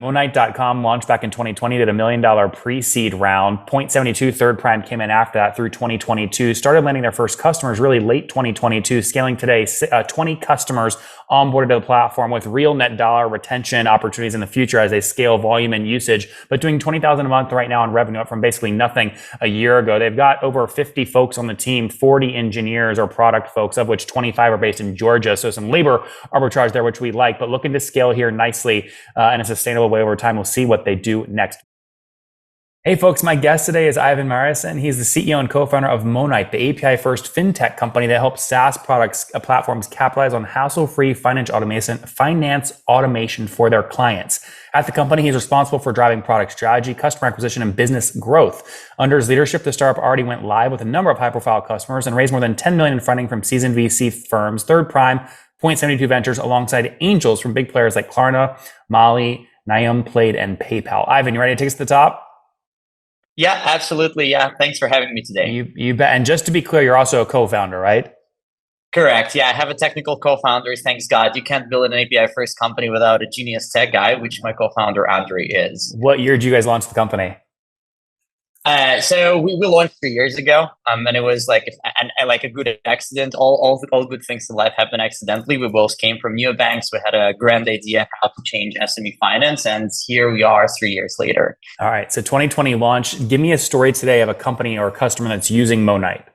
Monite.com launched back in 2020, did $1 million pre-seed round. 0.72 third prime came in after that through 2022. Started landing their first customers really late 2022, scaling today 20 customers onboarded to the platform with real net dollar retention opportunities in the future as they scale volume and usage, but doing 20,000 a month right now in revenue up from basically nothing a year ago. They've got over 50 folks on the team, 40 engineers or product folks, of which 25 are based in Georgia. So some labor arbitrage there, which we like, but looking to scale here nicely in a sustainable way over time. We'll see what they do next. Hey folks, my guest today is Ivan Marison. He's the CEO and co-founder of Monite, the API-first fintech company that helps SaaS platforms capitalize on hassle-free finance automation for their clients. At the company, he's responsible for driving product strategy, customer acquisition, and business growth. Under his leadership, the startup already went live with a number of high-profile customers and raised more than $10 million in funding from seasoned VC firms, Third Prime, 0.72 Ventures, alongside angels from big players like Klarna, Mali, Naum, Played, and PayPal. Ivan, you ready to take us to the top? Yeah, absolutely. Yeah. Thanks for having me today. You bet. And just to be clear, you're also a co-founder, right? Correct. Yeah, I have a technical co-founder. Thanks God. You can't build an API first company without a genius tech guy, which my co-founder Andre is. What year did you guys launch the company? So we launched 3 years ago, and it was like like a good accident. All good things in life happen accidentally. We both came from neobanks. We had a grand idea how to change SME finance, and here we are 3 years later. All right. So 2020 launch. Give me a story today of a company or a customer that's using Monite.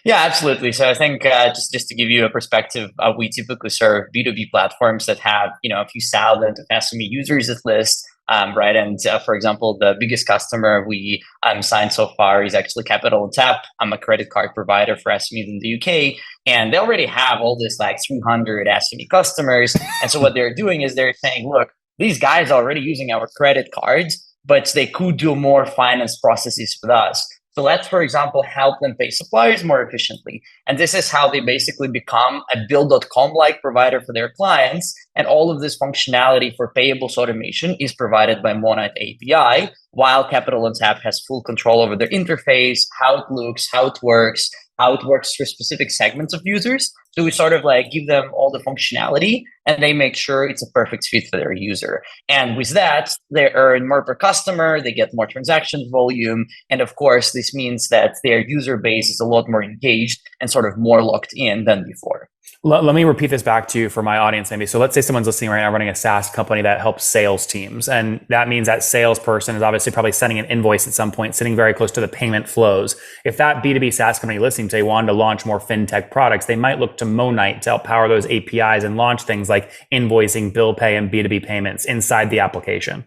Yeah, absolutely. So I think just to give you a perspective, we typically serve B2B platforms that have a few thousand of SME users at least. Right. And for example, the biggest customer we signed so far is actually Capital and Tap. I'm a credit card provider for SMEs in the UK, and they already have all this like 300 SME customers. And so what they're doing is they're saying, look, these guys are already using our credit cards, but they could do more finance processes with us. So let's, for example, help them pay suppliers more efficiently. And this is how they basically become a Bill.com-like provider for their clients. And all of this functionality for payables automation is provided by Monite API, while Capital and Tap has full control over their interface, how it looks, how it works for specific segments of users. So we sort of like give them all the functionality and they make sure it's a perfect fit for their user. And with that, they earn more per customer, they get more transaction volume. And of course, this means that their user base is a lot more engaged and sort of more locked in than before. Let me repeat this back to you for my audience, maybe. So let's say someone's listening right now running a SaaS company that helps sales teams. And that means that salesperson is obviously probably sending an invoice at some point, sitting very close to the payment flows. If that B2B SaaS company listening to wanted to launch more fintech products, they might look to Monite to help power those APIs and launch things like invoicing, bill pay, and B2B payments inside the application.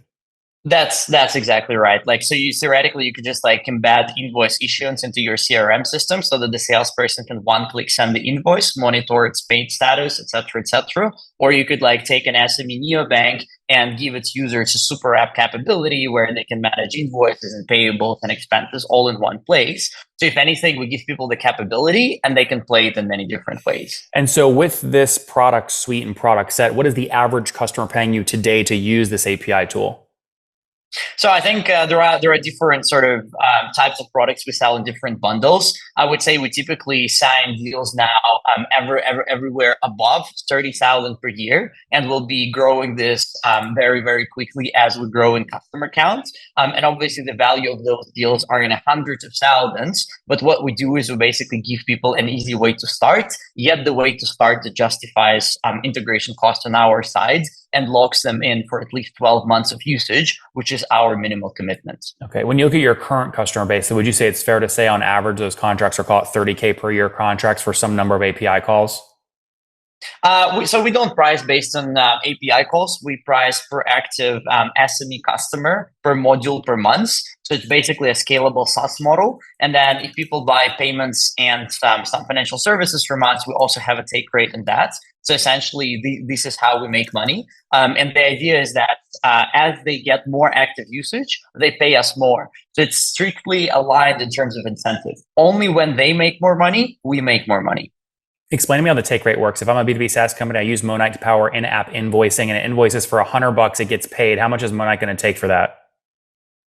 That's exactly right. Like, so theoretically, you could just like embed invoice issuance into your CRM system so that the salesperson can one click send the invoice, monitor its paid status, et cetera, et cetera. Or you could like take an SME neobank and give its users a super app capability where they can manage invoices and payables and expenses all in one place. So if anything, we give people the capability and they can play it in many different ways. And so with this product suite and product set, what is the average customer paying you today to use this API tool? So I think there are different sort of types of products we sell in different bundles. I would say we typically sign deals now everywhere above 30,000 per year, and we'll be growing this very, very quickly as we grow in customer count. And obviously the value of those deals are in hundreds of thousands. But what we do is we basically give people an easy way to start, yet the way to start that justifies integration cost on our side and locks them in for at least 12 months of usage, which is our minimal commitment. Okay. When you look at your current customer base, so would you say it's fair to say on average those contracts are called $30K per year contracts for some number of API calls? So we don't price based on API calls. We price per active SME customer per module per month. So it's basically a scalable SaaS model. And then if people buy payments and some financial services from us, we also have a take rate in that. So essentially, this is how we make money. And the idea is that as they get more active usage, they pay us more. So it's strictly aligned in terms of incentive. Only when they make more money, we make more money. Explain to me how the take rate works. If I'm a B2B SaaS company, I use Monite to power in-app invoicing, and it invoices for $100, it gets paid. How much is Monite going to take for that?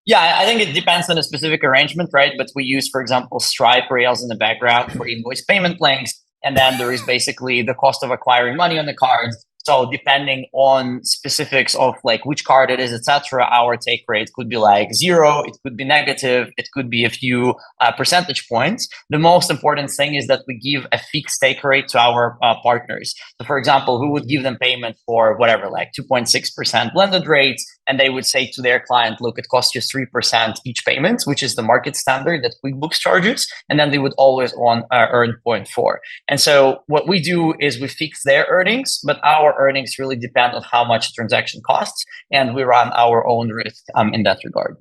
Yeah, I think it depends on a specific arrangement, right? But we use, for example, Stripe Rails in the background for invoice payment links. And then there is basically the cost of acquiring money on the cards. So depending on specifics of like which card it is, etc., our take rate could be like 0, it could be negative, it could be a few percentage points. The most important thing is that we give a fixed take rate to our partners. So for example, we would give them payment for whatever, like 2.6% blended rates, and they would say to their client, look, it costs you 3% each payment, which is the market standard that QuickBooks charges, and then they would always earn 0.4. And so what we do is we fix their earnings, but our earnings really depend on how much a transaction costs, and we run our own risk in that regard.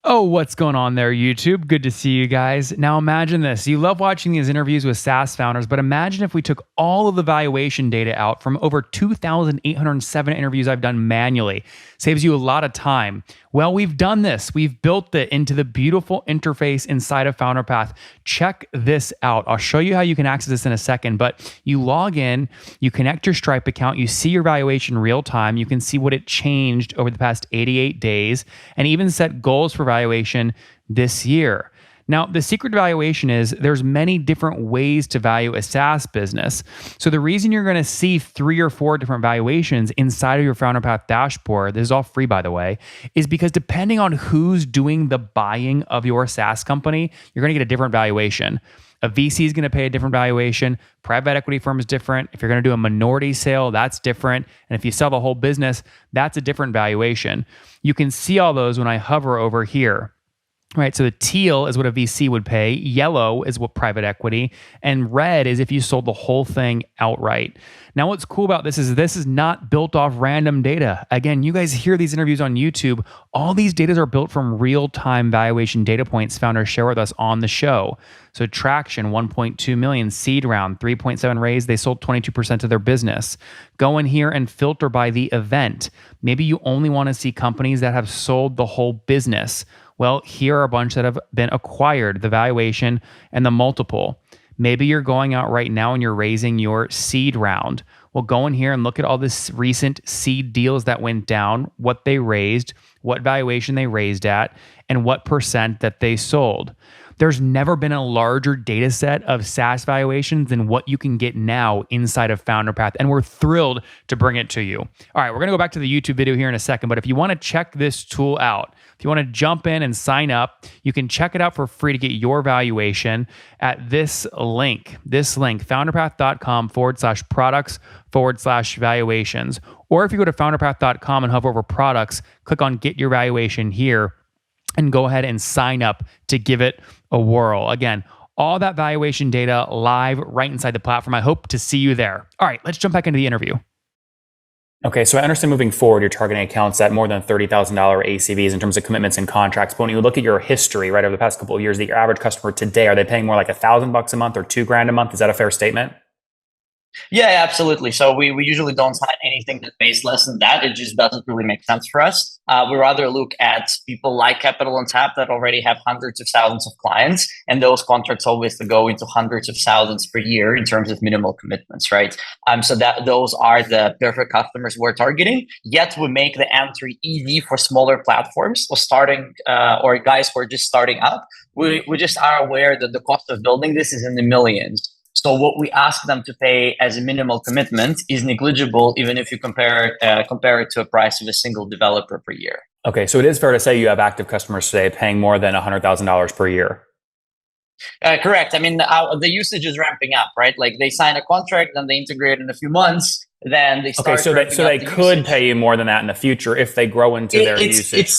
Oh, what's going on there, YouTube? Good to see you guys. Now imagine this. You love watching these interviews with SaaS founders, but imagine if we took all of the valuation data out from over 2,807 interviews I've done manually. Saves you a lot of time. Well, we've done this. We've built it into the beautiful interface inside of FounderPath. Check this out. I'll show you how you can access this in a second, but you log in, you connect your Stripe account, you see your valuation real time, you can see what it changed over the past 88 days, and even set goals for valuation this year. Now, the secret to valuation is there's many different ways to value a SaaS business. So the reason you're going to see 3 or 4 different valuations inside of your FounderPath dashboard, this is all free by the way, is because depending on who's doing the buying of your SaaS company, you're going to get a different valuation. A VC is going to pay a different valuation. Private equity firm is different. If you're going to do a minority sale, that's different. And if you sell the whole business, that's a different valuation. You can see all those when I hover over here. Right, so the teal is what a VC would pay, yellow is what private equity, and red is if you sold the whole thing outright. Now, what's cool about this is not built off random data. Again, you guys hear these interviews on YouTube. All these data are built from real-time valuation data points founders share with us on the show. So traction, 1.2 million, seed round, 3.7 raise, they sold 22% of their business. Go in here and filter by the event. Maybe you only want to see companies that have sold the whole business. Well, here are a bunch that have been acquired, the valuation and the multiple. Maybe you're going out right now and you're raising your seed round. Well, go in here and look at all this recent seed deals that went down, what they raised, what valuation they raised at, and what percent that they sold. There's never been a larger data set of SaaS valuations than what you can get now inside of FounderPath, and we're thrilled to bring it to you. All right, we're going to go back to the YouTube video here in a second, but if you want to check this tool out, if you want to jump in and sign up, you can check it out for free to get your valuation at this link, founderpath.com/products/valuations. Or if you go to founderpath.com and hover over products, click on get your valuation here and go ahead and sign up to give it a whirl. Again, all that valuation data live right inside the platform. I hope to see you there. All right, let's jump back into the interview. Okay, so I understand moving forward, you're targeting accounts at more than $30,000 ACVs in terms of commitments and contracts. But when you look at your history, right, over the past couple of years, that your average customer today, are they paying more like $1,000 a month or $2,000 a month? Is that a fair statement? Yeah, absolutely. So we usually don't sign anything that pays less than that. It just doesn't really make sense for us. We rather look at people like Capital on Tap that already have hundreds of thousands of clients, and those contracts obviously go into hundreds of thousands per year in terms of minimal commitments, right? So that those are the perfect customers we're targeting. Yet we make the entry easy for smaller platforms or starting or guys who are just starting up. We just are aware that the cost of building this is in the millions. So what we ask them to pay as a minimal commitment is negligible, even if you compare it to a price of a single developer per year. Okay, so it is fair to say you have active customers today paying more than $100,000 per year. Correct. I mean, the usage is ramping up, right? Like they sign a contract, then they integrate in a few months, then they start. Okay, so they could pay you more than that in the future if they grow into their usage.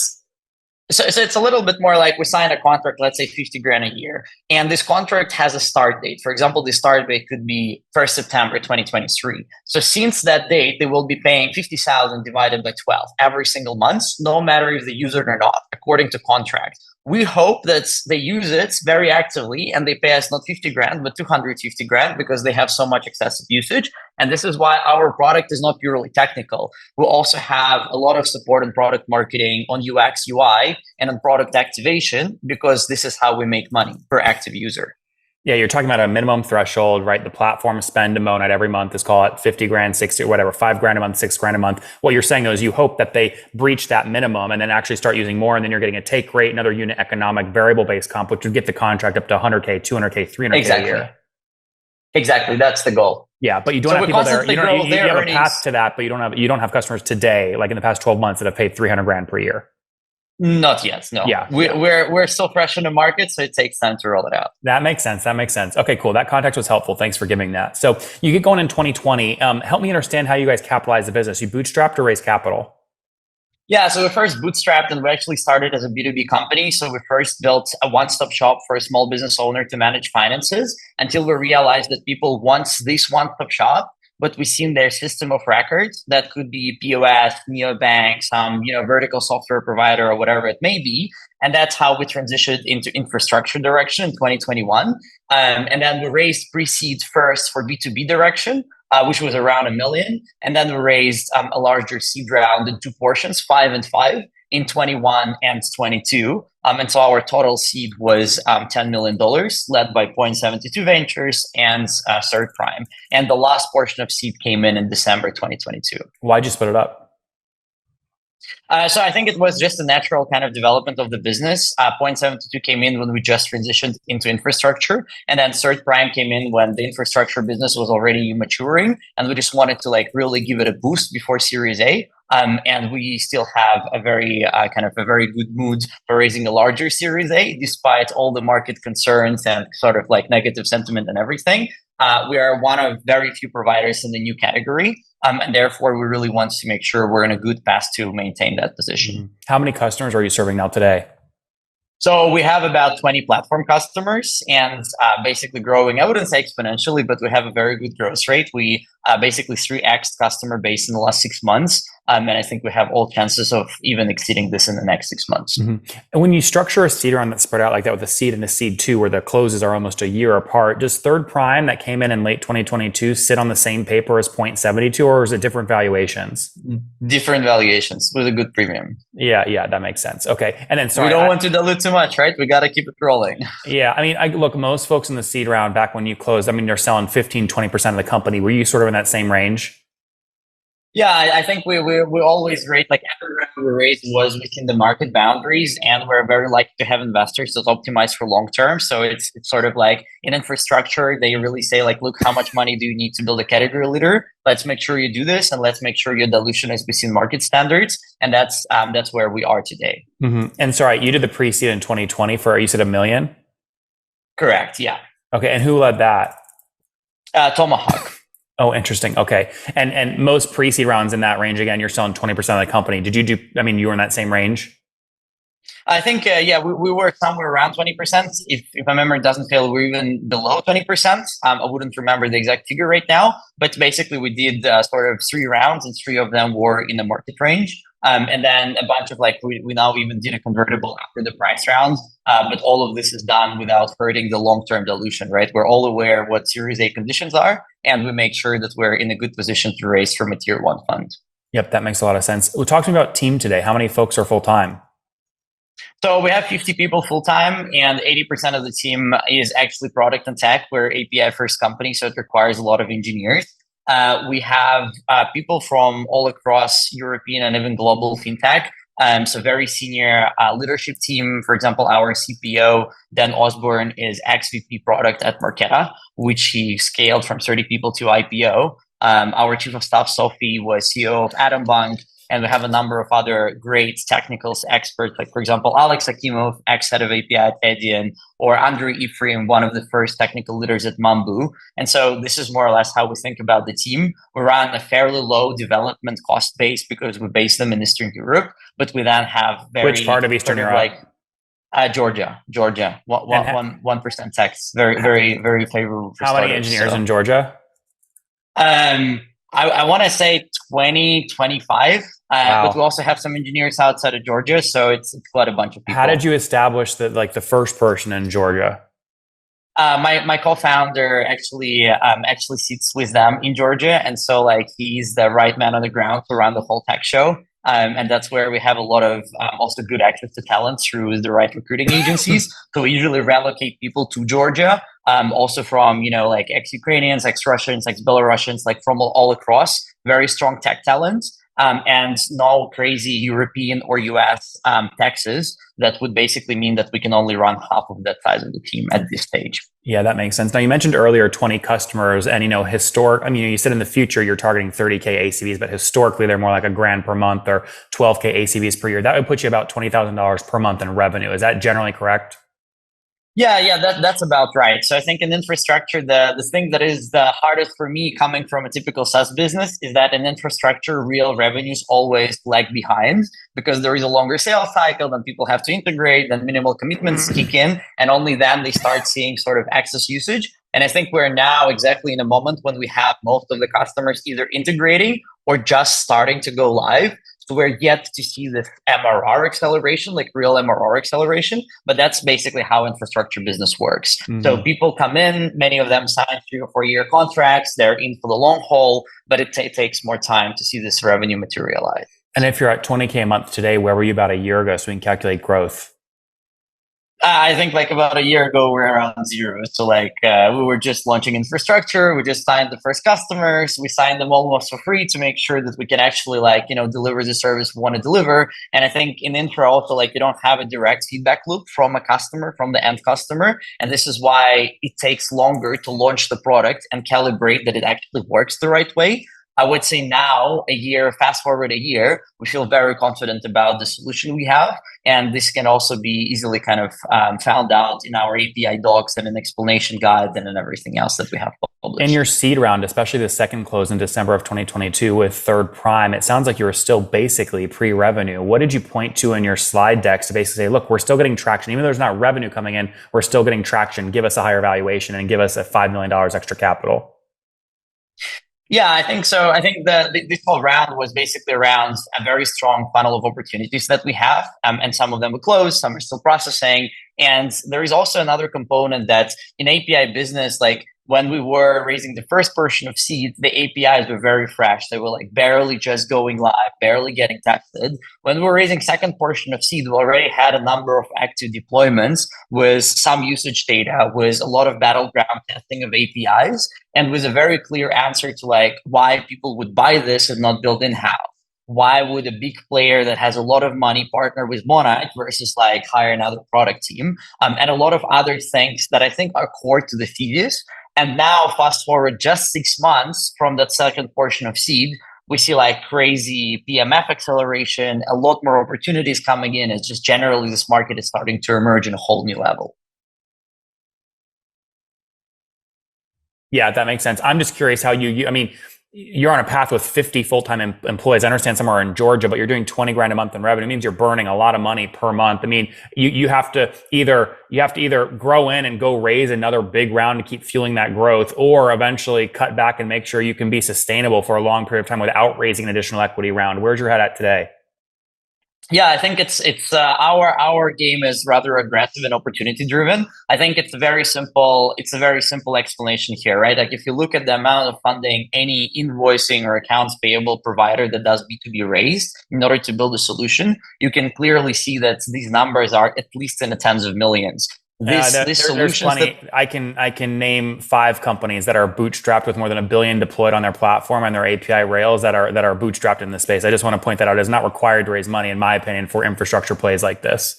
So it's a little bit more like we sign a contract, let's say 50 grand a year. And this contract has a start date. For example, the start date could be 1st September 2023. So since that date, they will be paying 50,000 divided by 12 every single month, no matter if they use it or not, according to contract. We hope that they use it very actively and they pay us not 50 grand, but 250 grand because they have so much excessive usage. And this is why our product is not purely technical. We'll also have a lot of support on product marketing, on UX, UI, and on product activation, because this is how we make money per active user. Yeah, you're talking about a minimum threshold, right? The platform spend a Monad every month is call it 50 grand, 60 or whatever, 5 grand a month, 6 grand a month. What you're saying though is you hope that they breach that minimum and then actually start using more, and then you're getting a take rate, another unit economic variable based comp, which would get the contract up to 100K, 200K, 300K a year. Exactly. That's the goal. Yeah, but you don't So have we people there. constantly You grow don't. You their have a earnings. path to that, but you don't have customers today, like in the past 12 months, that have paid 300 grand per year. Not yet, no. Yeah, We're still fresh in the market, so it takes time to roll it out. That makes sense. That makes sense. Okay, cool. That context was helpful. Thanks for giving that. So you get going in 2020. Help me understand how you guys capitalize the business. You bootstrapped or raised capital? Yeah, so we first bootstrapped and we actually started as a B2B company. So we first built a one-stop shop for a small business owner to manage finances until we realized that people want this one-stop shop, but we've seen their system of records that could be POS, neobank, some vertical software provider or whatever it may be. And that's how we transitioned into infrastructure direction in 2021. And then we raised pre-seed first for B2B direction, which was around $1 million. And then we raised a larger seed round in two portions, 5 and 5 in 21 and 22. And so our total seed was $10 million, led by Point72 Ventures and Third Prime. And the last portion of seed came in December 2022. Why'd you split it up? So I think it was just a natural kind of development of the business. Point72 came in when we just transitioned into infrastructure, and then Third Prime came in when the infrastructure business was already maturing, and we just wanted to really give it a boost before Series A. And we still have a very very good mood for raising a larger Series A, despite all the market concerns and sort of negative sentiment and everything. We are one of very few providers in the new category. And therefore, we really want to make sure we're in a good path to maintain that position. Mm-hmm. How many customers are you serving now today? So we have about 20 platform customers and basically growing, I wouldn't say exponentially, but we have a very good growth rate. We basically 3x customer base in the last 6 months. And I think we have all chances of even exceeding this in the next 6 months. Mm-hmm. And when you structure a seed round that's spread out like that with a seed and a seed two, where the closes are almost a year apart, does Third Prime that came in late 2022 sit on the same paper as Point72, or is it different valuations? Different valuations with a good premium. Yeah, that makes sense. Okay. And then sorry, we don't want to dilute too much, right? We got to keep it rolling. Yeah. I mean, look, most folks in the seed round back when you closed, I mean, they're selling 15, 20% of the company. Were you sort of in that same range? Yeah, I think we always rate every round we raised was within the market boundaries, and we're very lucky to have investors that optimize for long term. So it's sort of in infrastructure, they really say look, how much money do you need to build a category leader? Let's make sure you do this, and let's make sure your dilution is within market standards, and that's where we are today. Mm-hmm. And sorry, you did the pre-seed in 2020 for, you said $1 million? Correct. Yeah. Okay, and who led that? Tomahawk. Oh, interesting. Okay. And most pre-seed rounds in that range, again, you're selling 20% of the company. Did you you were in that same range? I think, we were somewhere around 20%. If my memory doesn't fail, we're even below 20%. I wouldn't remember the exact figure right now, but basically we did sort of 3 rounds and 3 of them were in the market range. And then a bunch of we now even did a convertible after the price round. But all of this is done without hurting the long-term dilution, right? We're all aware what Series A conditions are, and we make sure that we're in a good position to raise from a tier 1 fund. Yep, that makes a lot of sense. We'll talk to me about team today. How many folks are full-time? So we have 50 people full-time, and 80% of the team is actually product and tech. We're API first company, so it requires a lot of engineers. We have people from all across European and even global fintech. So very senior leadership team. For example, our CPO, Dan Osborne, is ex-VP product at Marqeta, which he scaled from 30 people to IPO. Our chief of staff, Sophie, was CEO of Atom Bank. And we have a number of other great technical experts, like, for example, Alex Akimov, ex-head of API at Edian, or Andrew Ephraim, one of the first technical leaders at Mambu. And so this is more or less how we think about the team. We run a fairly low development cost base because we base them in Eastern Europe, but we then have Which part of Eastern Europe? Georgia. 1% tax. Very, very favorable. How many engineers in Georgia? I want to say 20, 25, wow. But we also have some engineers outside of Georgia, so it's quite a bunch of people. How did you establish that, the first person in Georgia? My co-founder actually sits with them in Georgia, and so he's the right man on the ground to run the whole tech show. And that's where we have a lot of also good access to talent through the right recruiting agencies. So we usually relocate people to Georgia, also from, ex-Ukrainians, ex-Russians, ex-Belarusians, from all across, very strong tech talent. and no crazy European or US taxes. That would basically mean that we can only run half of that size of the team at this stage. Yeah, that makes sense. Now, you mentioned earlier 20 customers and, you said in the future you're targeting 30K ACVs, but historically they're more like $1,000 per month or 12K ACVs per year. That would put you about $20,000 per month in revenue. Is that generally correct? Yeah, that's about right. So I think in infrastructure, the thing that is the hardest for me coming from a typical SaaS business is that in infrastructure, real revenues always lag behind because there is a longer sales cycle, then people have to integrate, then minimal commitments kick in, and only then they start seeing sort of excess usage. And I think we're now exactly in a moment when we have most of the customers either integrating or just starting to go live. So we're yet to see this MRR acceleration, like real MRR acceleration, but that's basically how infrastructure business works. So people come in, many of them sign 3 or 4 year contracts, they're in for the long haul, but it takes more time to see this revenue materialize. And if you're at 20K a month today, where were you about a year ago so we can calculate growth? I think like about a year ago, we're around 0. So we were just launching infrastructure. We just signed the first customers. We signed them almost for free to make sure that we can actually deliver the service we want to deliver. And I think in infra also, you don't have a direct feedback loop from a customer, from the end customer. And this is why it takes longer to launch the product and calibrate that it actually works the right way. I would say now, fast forward a year, we feel very confident about the solution we have. And this can also be easily kind of found out in our API docs and an explanation guide and in everything else that we have published. In your seed round, especially the second close in December of 2022 with Third Prime, it sounds like you were still basically pre-revenue. What did you point to in your slide decks to basically say, look, we're still getting traction. Even though there's not revenue coming in, we're still getting traction. Give us a higher valuation and give us a $5 million extra capital. Yeah, I think so. I think this whole round was basically around a very strong funnel of opportunities that we have. And some of them were closed, some are still processing. And there is also another component that in API business, when we were raising the first portion of seed, the APIs were very fresh. They were barely just going live, barely getting tested. When we were raising second portion of seed, we already had a number of active deployments with some usage data, with a lot of battleground testing of APIs, and with a very clear answer to why people would buy this and not build in-house. Why would a big player that has a lot of money partner with Monite versus hire another product team? And a lot of other things that I think are core to the thesis. And now fast forward just 6 months from that second portion of seed, we see crazy PMF acceleration, a lot more opportunities coming in. It's just generally this market is starting to emerge in a whole new level. Yeah, that makes sense. I'm just curious how you're on a path with 50 full-time employees. I understand some are in Georgia, but you're doing 20 grand a month in revenue. It means you're burning a lot of money per month. You have to either grow in and go raise another big round to keep fueling that growth, or eventually cut back and make sure you can be sustainable for a long period of time without raising an additional equity round. Where's your head at today? Yeah, I think it's our game is rather aggressive and opportunity driven. I think it's a very simple explanation here, right? If you look at the amount of funding any invoicing or accounts payable provider that does B2B raised in order to build a solution, you can clearly see that these numbers are at least in the tens of millions. There's plenty. I can name 5 companies that are bootstrapped with more than $1 billion deployed on their platform and their API rails that are bootstrapped in this space. I just want to point that out. It's not required to raise money, in my opinion, for infrastructure plays like this.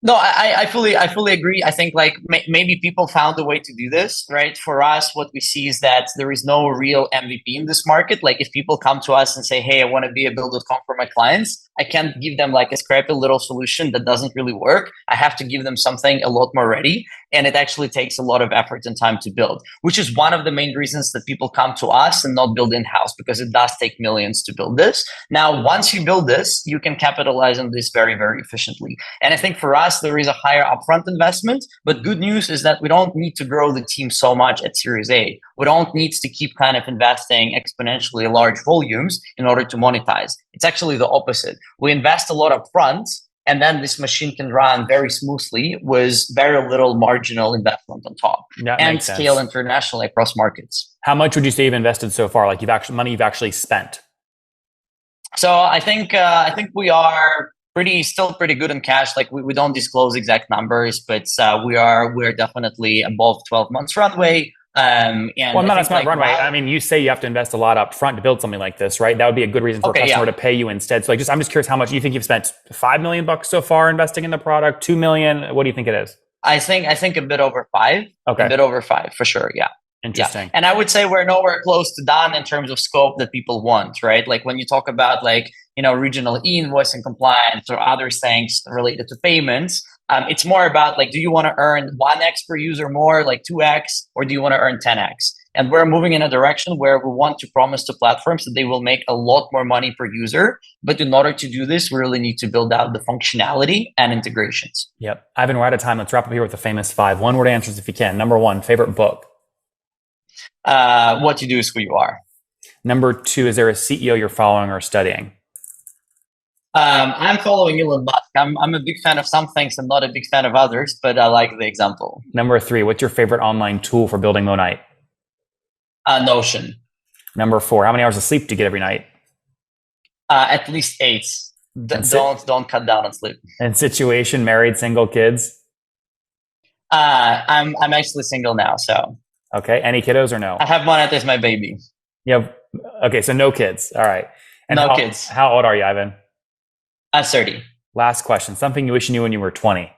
No, I fully agree. I think maybe people found a way to do this, right? For us, what we see is that there is no real MVP in this market. If people come to us and say, hey, I want to be a build.com for my clients, I can't give them a scrappy little solution that doesn't really work. I have to give them something a lot more ready. And it actually takes a lot of effort and time to build, which is one of the main reasons that people come to us and not build in-house, because it does take millions to build this. Now, once you build this, you can capitalize on this very, very efficiently. And I think for us, there is a higher upfront investment, but good news is that we don't need to grow the team so much at Series A. We don't need to keep kind of investing exponentially large volumes in order to monetize. It's actually the opposite. We invest a lot upfront, and then this machine can run very smoothly with very little marginal investment on top, and scale internationally across markets. How much would you say you've invested so far? Money you've actually spent? So I think we are still pretty good in cash. We don't disclose exact numbers, but we're definitely above 12 months runway. And Well, I'm I not think asking about runway. while, I mean, you say you have to invest a lot up front to build something like this, right? That would be a good reason for a okay, customer yeah. to pay you instead. So, I'm just curious how much you think you've spent. $5 million so far investing in the product. 2 million. What do you think it is? I think a bit over five, a Okay, bit over five for sure. Yeah. Yeah. interesting. And I would say we're nowhere close to done in terms of scope that people want, right? Like when you talk about like, regional e-invoicing compliance or other things related to payments, it's more about like, do you want to earn 1x per user more, like 2x, or do you want to earn 10x? And we're moving in a direction where we want to promise to platforms that they will make a lot more money per user. But in order to do this, we really need to build out the functionality and integrations. Yep. Ivan, we're out of time. Let's wrap up here with the famous five. One word answers if you can. Number one, favorite book. What you do is who you are. Number two, is there a CEO you're following or studying? I'm following Elon Musk. I'm a big fan of some things and not a big fan of others, but I like the example. Number three, what's your favorite online tool for building Monite? Notion. Number four, how many hours of sleep do you get every night? At least 8. Don't cut down on sleep. And situation, married, single, kids? I'm actually single now, so Okay. Any kiddos or no? I have Monite as my baby. Okay, so no kids. All right. And No kids. How old are you, Ivan? I'm 30. Last question. Something you wish you knew when you were 20.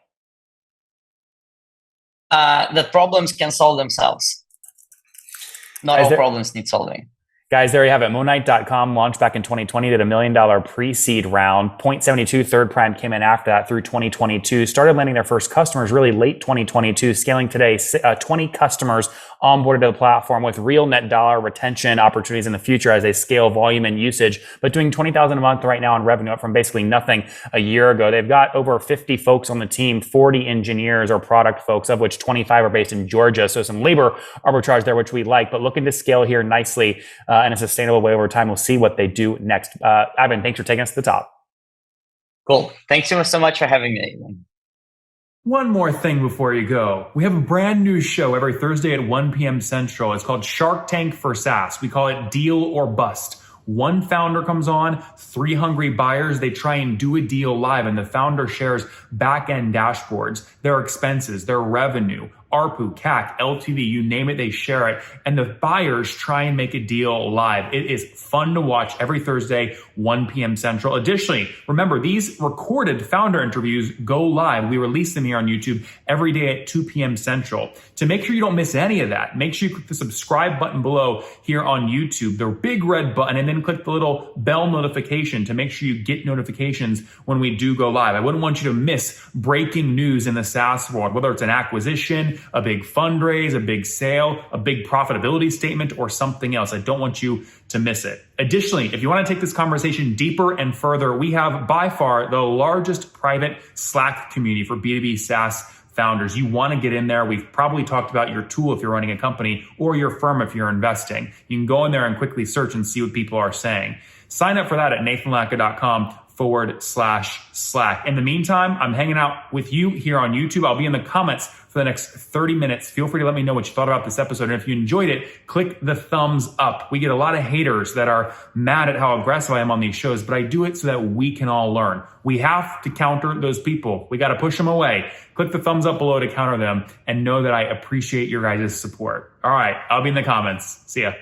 That problems can solve themselves. Not all problems need solving. Guys, there you have it. Monite.com launched back in 2020, did $1 million pre-seed round. 0.72 third prime came in after that through 2022. Started landing their first customers really late 2022. Scaling today, 20 customers onboarded to the platform with real net dollar retention opportunities in the future as they scale volume and usage. But doing $20,000 a month right now in revenue, up from basically nothing a year ago. They've got over 50 folks on the team, 40 engineers or product folks, of which 25 are based in Georgia. So some labor arbitrage there, which we like, but looking to scale here nicely in a sustainable way over time. We'll see what they do next. Ivan, thanks for taking us to the top. Cool. Thanks so much for having me. One more thing before you go. We have a brand new show every Thursday at 1 p.m. Central. It's called Shark Tank for SaaS. We call it Deal or Bust. One founder comes on, 3 hungry buyers. They try and do a deal live, and the founder shares back-end dashboards, their expenses, their revenue, ARPU, CAC, LTV, you name it, they share it. And the buyers try and make a deal live. It is fun to watch every Thursday, 1 p.m. Central. Additionally, remember, these recorded founder interviews go live. We release them here on YouTube every day at 2 p.m. Central. To make sure you don't miss any of that, make sure you click the subscribe button below here on YouTube, the big red button, and then click the little bell notification to make sure you get notifications when we do go live. I wouldn't want you to miss breaking news in the SaaS world, whether it's an acquisition, a big fundraise, a big sale, a big profitability statement, or something else. I don't want you to miss it. Additionally, if you want to take this conversation deeper and further, we have by far the largest private Slack community for B2B SaaS founders. You want to get in there. We've probably talked about your tool if you're running a company or your firm if you're investing. You can go in there and quickly search and see what people are saying. Sign up for that at nathanlatka.com/Slack. In the meantime, I'm hanging out with you here on YouTube. I'll be in the comments for the next 30 minutes. Feel free to let me know what you thought about this episode. And if you enjoyed it, click the thumbs up. We get a lot of haters that are mad at how aggressive I am on these shows, but I do it so that we can all learn. We have to counter those people. We got to push them away. Click the thumbs up below to counter them and know that I appreciate your guys' support. All right, I'll be in the comments. See ya.